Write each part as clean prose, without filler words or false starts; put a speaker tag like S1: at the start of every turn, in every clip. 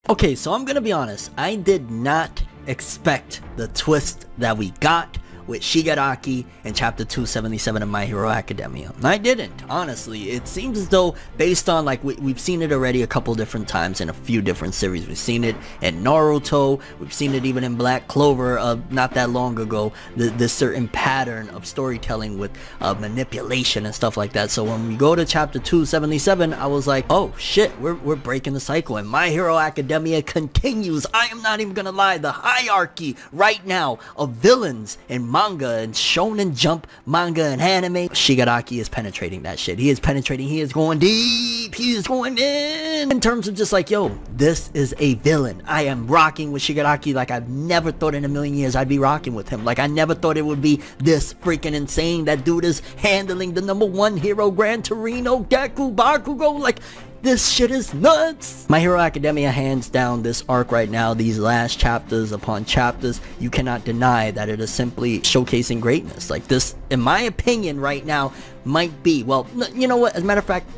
S1: Okay, so I'm gonna be honest, I did not expect the twist that we got with Shigaraki in chapter 277 of My Hero Academia. I didn't, honestly. It seems as though, based on, like, we've seen it already a couple different times in a few different series. We've seen it in Naruto, we've seen it even in Black Clover not that long ago, this certain pattern of storytelling with manipulation and stuff like that. So when we go to chapter 277, I was like, oh shit, we're breaking the cycle, and My Hero Academia continues. I am not even gonna lie, the hierarchy right now of villains in manga and shonen jump manga and anime, Shigaraki is penetrating that shit. He is penetrating, he is going deep, he is going in terms of just like, yo, this is a villain. I am rocking with Shigaraki like I've never thought in a million years I'd be rocking with him. Like, I never thought it would be this freaking insane. That dude is handling the #1 hero, Gran, Torino, Deku, Bakugou. Like, this shit is nuts. My Hero Academia, hands down, this arc right now, these last chapters upon chapters, you cannot deny that it is simply showcasing greatness. Like, this, in my opinion right now, might be, well, you know what, as a matter of fact,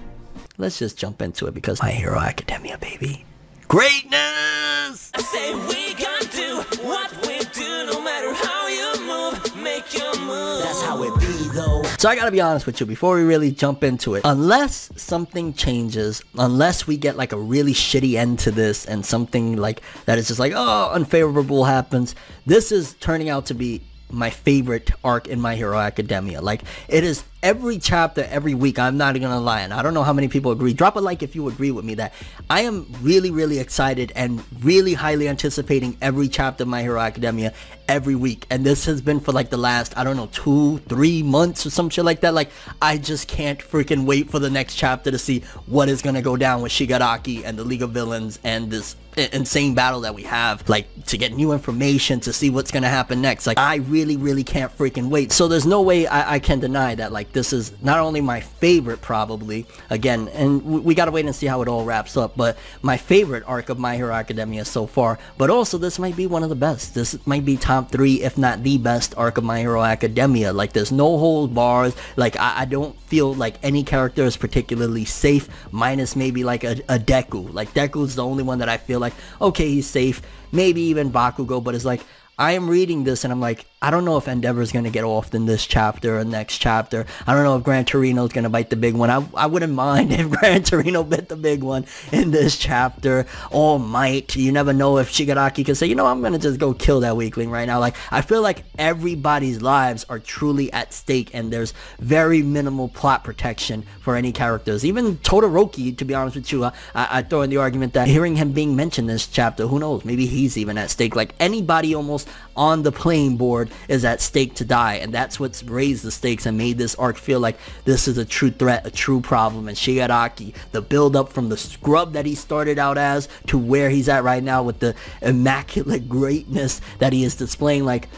S1: let's just jump into it, because My Hero Academia, baby. Greatness!
S2: I say we gonna do what we do, no matter how you move, make your move. That's how it be though.
S1: So I gotta be honest with you, before we really jump into it, unless something changes, unless we get like a really shitty end to this and something like that is just like, oh, unfavorable happens, this is turning out to be my favorite arc in My Hero Academia. Like, it is every chapter, every week, I'm not gonna lie, and I don't know how many people agree. Drop a like if you agree with me that I am really excited and really highly anticipating every chapter of My Hero Academia every week. And this has been for like the last, I don't know, 2-3 months or some shit like that. Like, I just can't freaking wait for the next chapter to see what is gonna go down with Shigaraki and the League of Villains and this insane battle that we have, like, to get new information, to see what's gonna happen next. Like, I really can't freaking wait. So there's no way I can deny that, like, this is not only my favorite, probably, again, and we gotta wait and see how it all wraps up, but my favorite arc of My Hero Academia so far, but also this might be one of the best. This might be top 3, if not the best arc of My Hero Academia. Like, there's no hold bars. Like, I don't feel like any character is particularly safe, minus maybe like a Deku. Like, Deku's the only one that I feel like, okay, he's safe. Maybe even Bakugou, but it's like, I am reading this and I'm like, I don't know if Endeavor's gonna get off in this chapter or next chapter. I don't know if Gran Torino's gonna bite the big one. I wouldn't mind if Gran Torino bit the big one in this chapter. All Might. You never know if Shigaraki can say, you know, I'm gonna just go kill that weakling right now. Like, I feel like everybody's lives are truly at stake, and there's very minimal plot protection for any characters. Even Todoroki, to be honest with you, I throw in the argument that hearing him being mentioned this chapter, who knows, maybe he's even at stake. Like, anybody almost on the playing board is at stake to die, and that's what's raised the stakes and made this arc feel like this is a true threat, a true problem. And Shigaraki, the build up from the scrub that he started out as to where he's at right now with the immaculate greatness that he is displaying, like,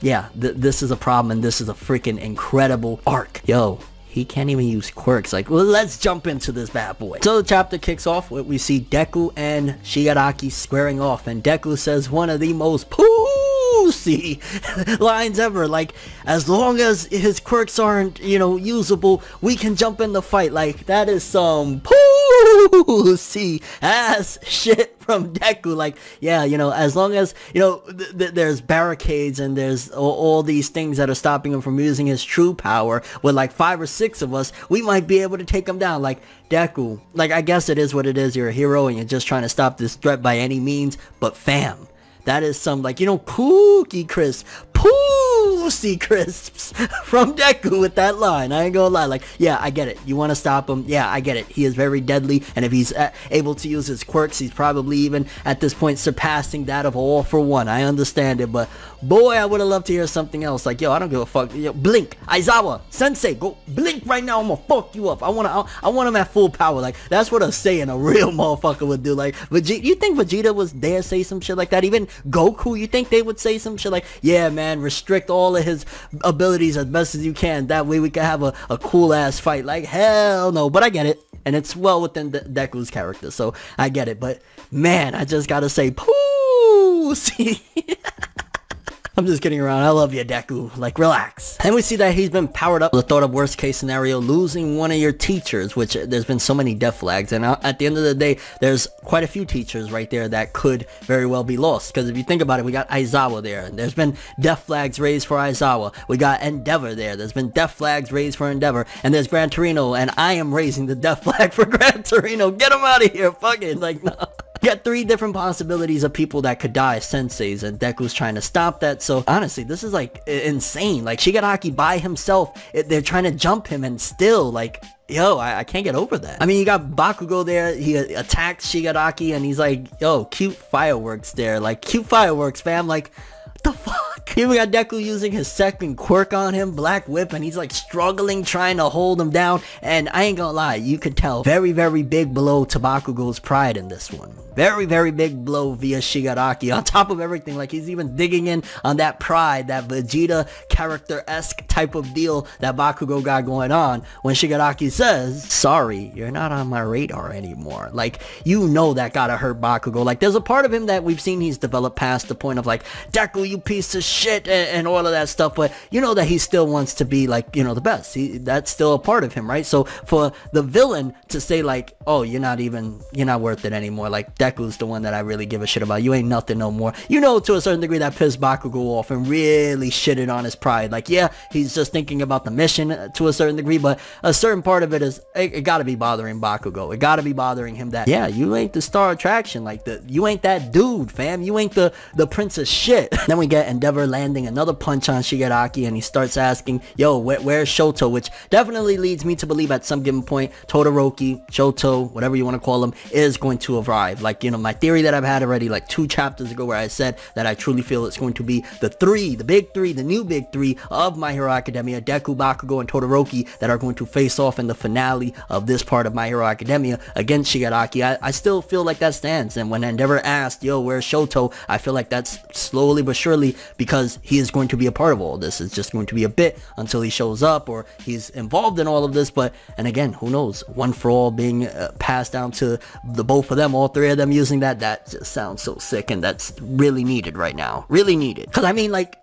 S1: yeah, this is a problem, and this is a freaking incredible arc. Yo, he can't even use quirks. Like, well, let's jump into this bad boy. So the chapter kicks off with, we see Deku and Shigaraki squaring off, and Deku says one of the most pussy lines ever. Like, as long as his quirks aren't, you know, usable, we can jump in the fight. Like, that is some pussy ass shit from Deku. Like, yeah, you know, as long as, you know, there's barricades and there's all these things that are stopping him from using his true power, with like 5 or 6 of us, we might be able to take him down. Like, Deku, like, I guess it is what it is. You're a hero and you're just trying to stop this threat by any means, but fam, that is some, like, you know, cookie crisp, pussy crisps from Deku with that line. I ain't gonna lie. Like, yeah, I get it. You want to stop him. Yeah, I get it. He is very deadly, and if he's able to use his quirks, he's probably even at this point surpassing that of All For One. I understand it, but boy, I would have loved to hear something else. Like, yo, I don't give a fuck. Yo, blink, Aizawa, Sensei, go blink right now. I'm gonna fuck you up. I want him at full power. Like, that's what a saying a real motherfucker would do. Like, Vegeta, you think Vegeta was dare say some shit like that? Even Goku, you think they would say some shit like, yeah, man, restrict all of his abilities as best as you can, that way we can have a cool ass fight? Like, hell no. But I get it, and it's well within Deku's character, so I get it. But man, I just gotta say, pussy. I'm just kidding around. I love you, Deku. Like, relax. And we see that he's been powered up. The thought of worst case scenario, losing one of your teachers, which there's been so many death flags. And at the end of the day, there's quite a few teachers right there that could very well be lost. Because if you think about it, we got Aizawa there. And there's been death flags raised for Aizawa. We got Endeavor there. There's been death flags raised for Endeavor. And there's Gran Torino. And I am raising the death flag for Gran Torino. Get him out of here. Fuck it. Like, no. You got 3 different possibilities of people that could die, senseis, and Deku's trying to stop that. So honestly, this is like insane. Like, Shigaraki by himself, they're trying to jump him, and still, like, yo, I can't get over that. I mean, you got Bakugou there, he attacks Shigaraki, and he's like, yo, cute fireworks there. Like, cute fireworks, fam. Like, what the fuck? Here we got Deku using his second quirk on him, Black Whip, and he's like struggling, trying to hold him down. And I ain't gonna lie, you could tell very, very big blow to Bakugou's pride in this one. Very, very big blow via Shigaraki. On top of everything, like, he's even digging in on that pride, that Vegeta character-esque type of deal that Bakugou got going on when Shigaraki says, sorry, you're not on my radar anymore. Like, you know that gotta hurt Bakugou. Like, there's a part of him that we've seen he's developed past the point of, like, Deku, you piece of shit, and all of that stuff, but you know that he still wants to be, like, you know, the best. That's still a part of him, right? So for the villain to say, like, oh, you're not worth it anymore, like, Deku's the one that I really give a shit about. You ain't nothing no more. You know, to a certain degree, that pissed Bakugou off and really shitted on his pride. Like, yeah, he's just thinking about the mission to a certain degree, but a certain part of it is, it gotta be bothering Bakugou. It gotta be bothering him that, yeah, you ain't the star attraction. Like, you ain't that dude, fam. You ain't the prince of shit. Then we get Endeavor landing another punch on Shigaraki, and he starts asking, yo, where's Shoto? Which definitely leads me to believe at some given point, Todoroki, Shoto, whatever you want to call him, is going to arrive. Like, you know, my theory that I've had already like 2 chapters ago, where I said that I truly feel it's going to be the big three, the new big 3 of My Hero Academia, Deku, Bakugou, and Todoroki, that are going to face off in the finale of this part of My Hero Academia against Shigaraki. I still feel like that stands. And when Endeavor asked, yo, where's Shoto? I feel like that's slowly but surely, because he is going to be a part of all this. It's just going to be a bit until he shows up or he's involved in all of this. But, and again, who knows? One for all being passed down to the both of them, all 3 of them using that just sounds so sick, and that's really needed right now. Really needed. Because I mean, like,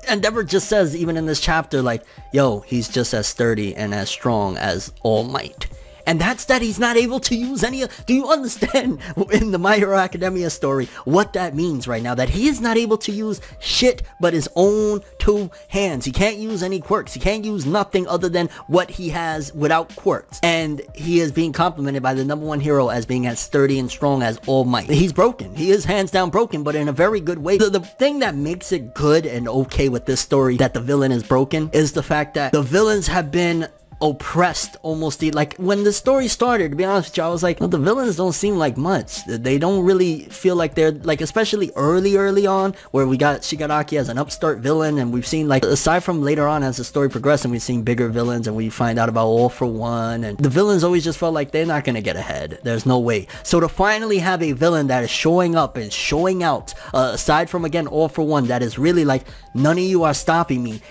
S1: Endeavor just says, even in this chapter, like, yo, he's just as sturdy and as strong as All Might. And that's that he's not able to use any of... Do you understand in the My Hero Academia story what that means right now? That he is not able to use shit but his own 2 hands. He can't use any quirks. He can't use nothing other than what he has without quirks. And he is being complimented by the #1 hero as being as sturdy and strong as All Might. He's broken. He is hands down broken, but in a very good way. The thing that makes it good and okay with this story, that the villain is broken, is the fact that the villains have been oppressed almost. Like, when the story started, to be honest with you, I was like, well, the villains don't seem like much. They don't really feel like they're, like, especially early on, where we got Shigaraki as an upstart villain, and we've seen, like, aside from later on as the story progressed and we've seen bigger villains and we find out about All for One, and the villains always just felt like they're not gonna get ahead. There's no way. So to finally have a villain that is showing up and showing out, aside from, again, All for One, that is really like, none of you are stopping me,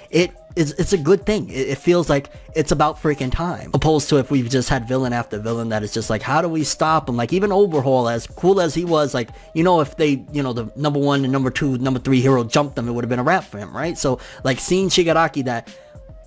S1: it's a good thing. It feels like it's about freaking time, opposed to if we've just had villain after villain that is just like, how do we stop him? Like, even Overhaul, as cool as he was, like, you know, if they, you know, the #1 and #2, #3 hero jumped them, it would have been a wrap for him, right? So, like, seeing Shigaraki, that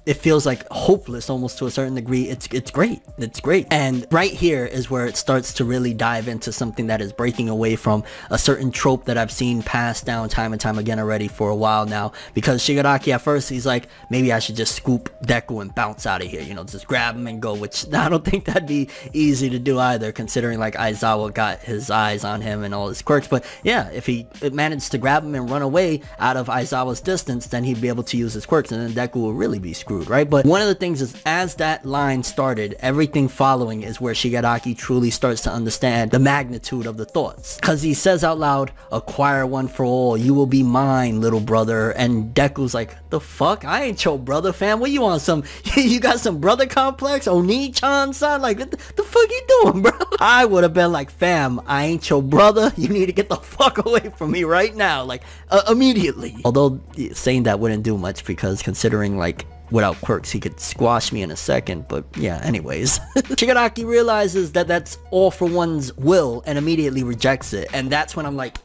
S1: it feels like hopeless almost to a certain degree, it's great. It's great. And right here is where it starts to really dive into something that is breaking away from a certain trope that I've seen passed down time and time again already for a while now. Because Shigaraki, at first, he's like, maybe I should just scoop Deku and bounce out of here, you know, just grab him and go, which I don't think that'd be easy to do either, considering, like, Aizawa got his eyes on him and all his quirks. But yeah, if he managed to grab him and run away out of Aizawa's distance, then he'd be able to use his quirks, and then Deku will really be screwed, right? But one of the things is, as that line started, everything following is where Shigaraki truly starts to understand the magnitude of the thoughts. Because he says out loud, acquire one for all, you will be mine, little brother. And Deku's like, the fuck? I ain't your brother, fam. What you on, some, you got some brother complex? Oni-chan, son? Like, what the fuck you doing, bro? I would have been like, fam, I ain't your brother. You need to get the fuck away from me right now. Like, immediately. Although, saying that wouldn't do much, because considering, like, without quirks, he could squash me in a second. But yeah, anyways. Shigaraki realizes that that's All for One's will and immediately rejects it. And that's when I'm like,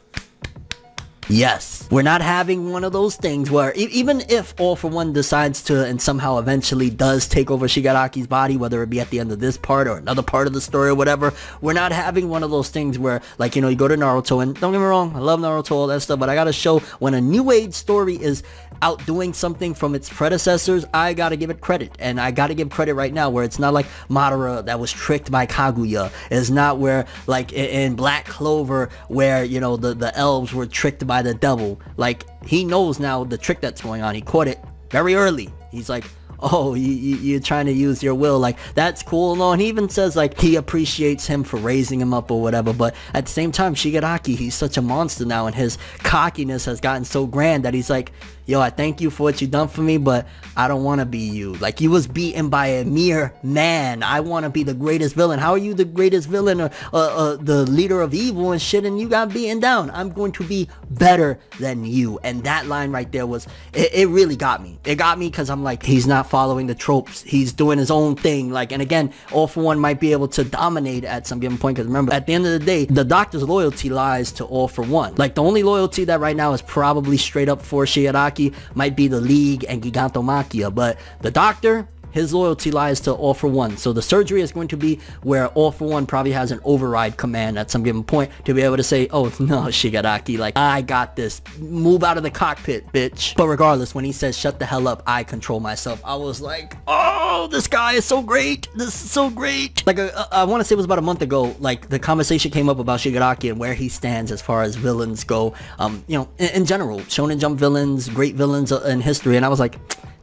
S1: Yes, we're not having one of those things where even if All For One decides to and somehow eventually does take over Shigaraki's body, whether it be at the end of this part or another part of the story or whatever, we're not having one of those things where, like, you know, you go to Naruto, and don't get me wrong, I love Naruto, all that stuff, but I gotta show when a new age story is outdoing something from its predecessors, I gotta give it credit, and I gotta give credit right now, where it's not like Madara that was tricked by Kaguya. It's not where, like, in Black Clover, where, you know, the elves were tricked by the devil. Like, he knows now the trick that's going on. He caught it very early. He's like, oh, you're trying to use your will. Like, that's cool. No, and he even says, like, he appreciates him for raising him up or whatever. But at the same time, Shigaraki, he's such a monster now, and his cockiness has gotten so grand that he's like, yo, I thank you for what you done for me, but I don't want to be you. Like, you was beaten by a mere man. I want to be the greatest villain. How are you the greatest villain or the leader of evil and shit, and you got beaten down? I'm going to be better than you. And that line right there was, it really got me. It got me because I'm like, he's not following the tropes. He's doing his own thing. Like, and again, All For One might be able to dominate at some given point, because remember, at the end of the day, the doctor's loyalty lies to All For One. Like, the only loyalty that right now is probably straight up for Shigaraki might be the League and Giganto Machia, but the doctor, his loyalty lies to All For One. So the surgery is going to be where All For One probably has an override command at some given point to be able to say, oh no, Shigaraki, like, I got this, move out of the cockpit, bitch. But regardless, when he says shut the hell up, I control myself, I was like, oh, this guy is so great. This is so great. Like, I want to say it was about a month ago, like, the conversation came up about Shigaraki and where he stands as far as villains go, you know, in general, Shonen Jump villains, great villains in history, and I was like,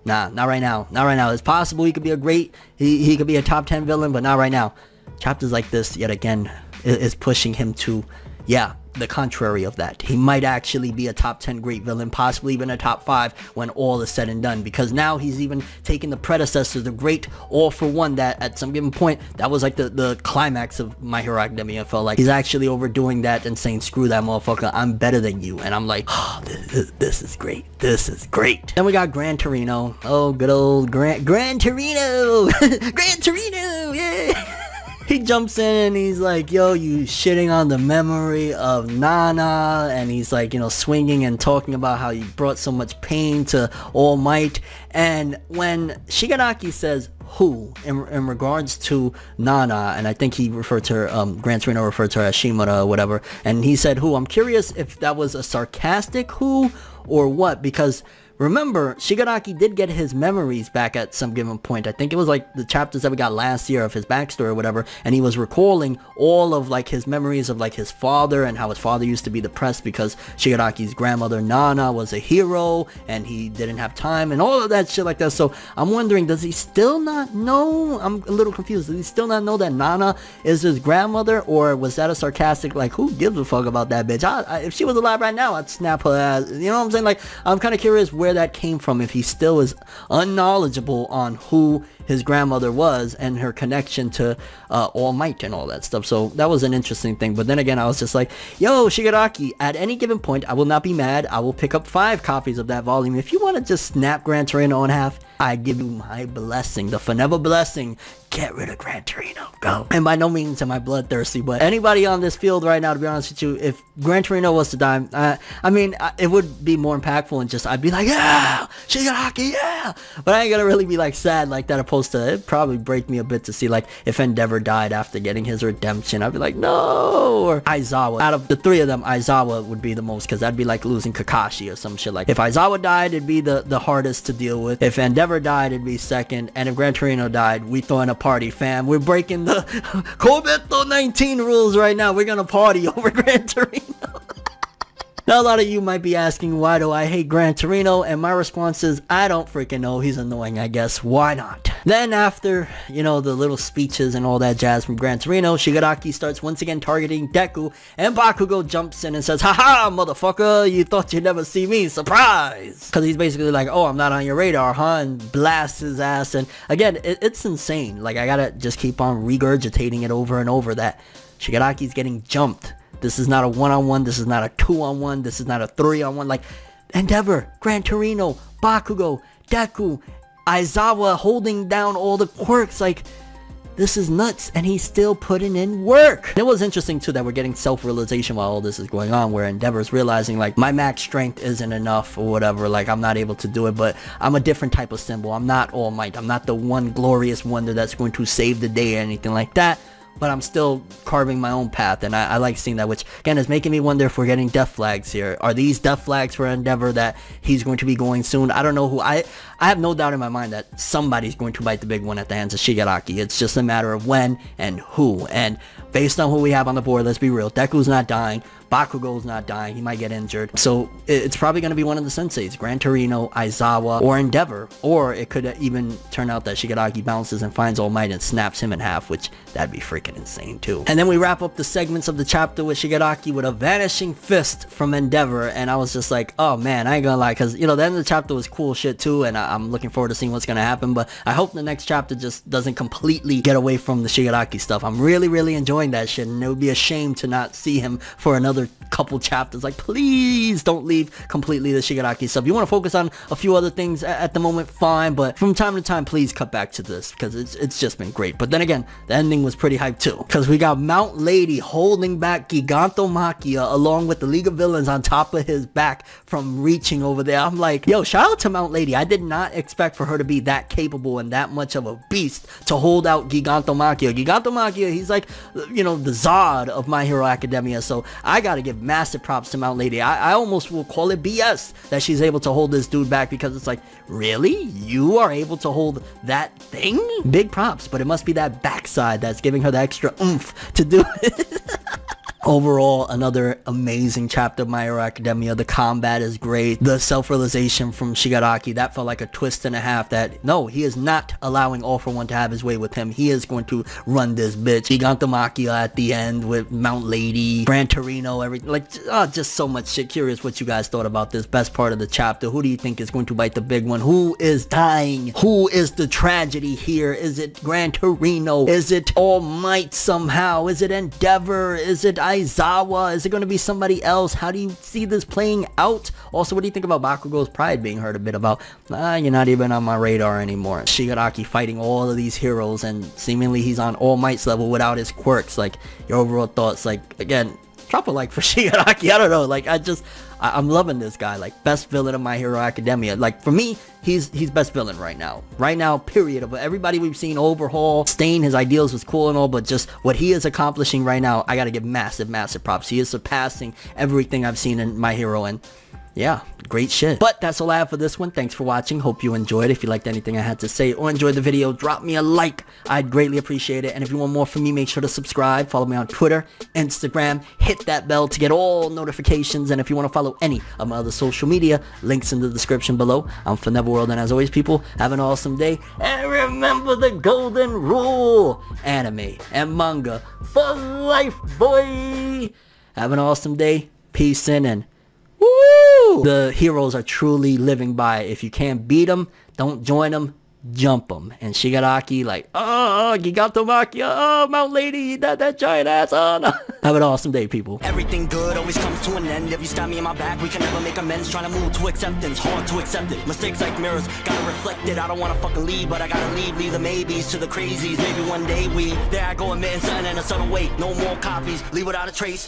S1: nah, not right now. Not right now. It's possible he could be a he could be a top 10 villain, but not right now. Chapters like this, yet again, is pushing him to, yeah, the contrary of that. He might actually be a top 10 great villain, possibly even a top 5 when all is said and done, because now he's even taking the predecessor, the great All For One, that at some given point, that was like the climax of My Hero Academia. I felt like he's actually overdoing that and saying, screw that motherfucker, I'm better than you. And I'm like, oh, this is great. This is great. Then we got Gran Torino. Oh, good old Gran Torino. Gran Torino, yeah. He jumps in and he's like, yo, you shitting on the memory of Nana, and he's like, you know, swinging and talking about how you brought so much pain to All Might. And when Shigaraki says who in regards to Nana, and I think he referred to her, Gran Torino referred to her as Shimura or whatever, and he said who, I'm curious if that was a sarcastic who or what, because remember, Shigaraki did get his memories back at some given point. I think it was like the chapters that we got last year of his backstory or whatever, and he was recalling all of like his memories of like his father and how his father used to be depressed because Shigaraki's grandmother Nana was a hero and he didn't have time and all of that shit like that. So I'm wondering, does he still not know? I'm a little confused. Does he still not know that Nana is his grandmother, or was that a sarcastic, like, who gives a fuck about that bitch? If she was alive right now, I'd snap her ass. You know what I'm saying? Like, I'm kind of curious where that came from, if he still is unknowledgeable on who his grandmother was and her connection to All Might and all that stuff. So that was an interesting thing. But then again, I was just like, yo, Shigaraki, at any given point, I will not be mad. I will pick up 5 copies of that volume. If you want to just snap Gran Torino in half, I give you my blessing, the ForneverWorld blessing. Get rid of Gran Torino, go. And by no means am I bloodthirsty, but anybody on this field right now, to be honest with you, if Gran Torino was to die, I mean, it would be more impactful, and just, I'd be like, yeah, Shigaraki, yeah. But I ain't gonna really be like sad like that, opposed to, it'd probably break me a bit to see like if Endeavor died after getting his redemption. I'd be like, no. Or Aizawa. Out of the 3 of them, Aizawa would be the most, because that'd be like losing Kakashi or some shit. Like, if Aizawa died, it'd be the hardest to deal with. If Endeavor died, it'd be second. And if Gran Torino died, we throwing a party, fam. We're breaking the Corvetto 19 rules right now. We're gonna party over Gran Torino. Now, a lot of you might be asking, why do I hate Gran Torino? And my response is, I don't freaking know. He's annoying, I guess. Why not? Then after, you know, the little speeches and all that jazz from Gran Torino, Shigaraki starts once again targeting Deku, and Bakugou jumps in and says, haha, motherfucker, you thought you'd never see me, surprise! Because he's basically like, oh, I'm not on your radar, huh? And blasts his ass. And again, it's insane. Like, I gotta just keep on regurgitating it over and over that Shigaraki's getting jumped. This is not a 1-on-1, this is not a 2-on-1, this is not a 3-on-1. Like, Endeavor, Gran Torino, Bakugou, Deku, Aizawa holding down all the quirks. Like, this is nuts, and he's still putting in work. And it was interesting too that we're getting self-realization while all this is going on, where Endeavor's realizing like my max strength isn't enough or whatever, like I'm not able to do it, but I'm a different type of symbol. I'm not All Might. I'm not the one glorious wonder that's going to save the day or anything like that. But I'm still carving my own path, and I like seeing that, which again is making me wonder if we're getting death flags here. Are these death flags for Endeavor that he's going to be going soon? I don't know who. I have no doubt in my mind that somebody's going to bite the big one at the hands of Shigaraki. It's just a matter of when and who. And based on who we have on the board, let's be real, Deku's not dying, Bakugou's not dying, he might get injured. So it's probably going to be one of the senseis, Gran Torino, Aizawa, or Endeavor. Or it could even turn out that Shigaraki bounces and finds All Might and snaps him in half, which that'd be freaking insane too. And then we wrap up the segments of the chapter with Shigaraki with a vanishing fist from Endeavor, and I was just like, oh man, I ain't gonna lie, because you know, the end of the chapter was cool shit too, and I'm looking forward to seeing what's gonna happen, but I hope the next chapter just doesn't completely get away from the Shigaraki stuff. I'm really enjoying that shit, and it would be a shame to not see him for another couple chapters. Like, please don't leave completely the Shigaraki stuff. You want to focus on a few other things at the moment, fine, but from time to time, please cut back to this, because it's just been great. But then again, the ending was pretty hyped too, because we got Mount Lady holding back Giganto Machia along with the League of Villains on top of his back from reaching over there. I'm like, yo, shout out to Mount Lady. I did not expect for her to be that capable and that much of a beast to hold out Giganto Machia. Giganto Machia, he's like, you know, the Zod of My Hero Academia, so I gotta give massive props to Mount Lady. I almost will call it BS that she's able to hold this dude back, because it's like, really? You are able to hold that thing? Big props, but it must be that backside that's giving her the extra oomph to do it. Overall, another amazing chapter of My Hero Academia. The combat is great. The self-realization from Shigaraki, that felt like a twist and a half, that no, he is not allowing All For One to have his way with him. He is going to run this bitch. Giganto Machia at the end with Mount Lady, Gran Torino, everything. Like, just so much shit. Curious what you guys thought about this best part of the chapter. Who do you think is going to bite the big one? Who is dying? Who is the tragedy here? Is it Gran Torino? Is it All Might somehow? Is it Endeavor? Is it Aizawa? Is it going to be somebody else? How do you see this playing out? Also, what do you think about Bakugou's pride being heard a bit about? You're not even on my radar anymore. Shigaraki fighting all of these heroes, and seemingly he's on All Might's level without his quirks. Like, your overall thoughts? Like, again, drop a like for Shigaraki. I don't know. Like, I'm loving this guy. Like, best villain of My Hero Academia. Like, for me, he's best villain right now. Right now, period. Of everybody we've seen overhaul, Stain, his ideals was cool and all, but just what he is accomplishing right now, I gotta give massive props. He is surpassing everything I've seen in My Hero, and yeah, great shit. But that's all I have for this one. Thanks for watching. Hope you enjoyed. If you liked anything I had to say or enjoyed the video, drop me a like. I'd greatly appreciate it. And if you want more from me, make sure to subscribe. Follow me on Twitter, Instagram. Hit that bell to get all notifications. And if you want to follow any of my other social media, links in the description below. I'm ForneverWorld, and as always, people, have an awesome day. And remember the golden rule. Anime and manga for life, boy. Have an awesome day. Peace in, and woo! The heroes are truly living by, if you can't beat them, don't join them, jump them. And Shigaraki, like, oh, Giganto Machia, oh, Mount Lady, that giant ass, oh, no. Have an awesome day, people.
S2: Everything good always comes to an end. If you stab me in my back, we can never make amends. Trying to move to acceptance, hard to accept it. Mistakes like mirrors, gotta reflect it. I don't wanna fucking leave, but I gotta leave the maybes to the crazies. Maybe one day there I go, admitting something in a subtle way. No more copies, leave without a trace.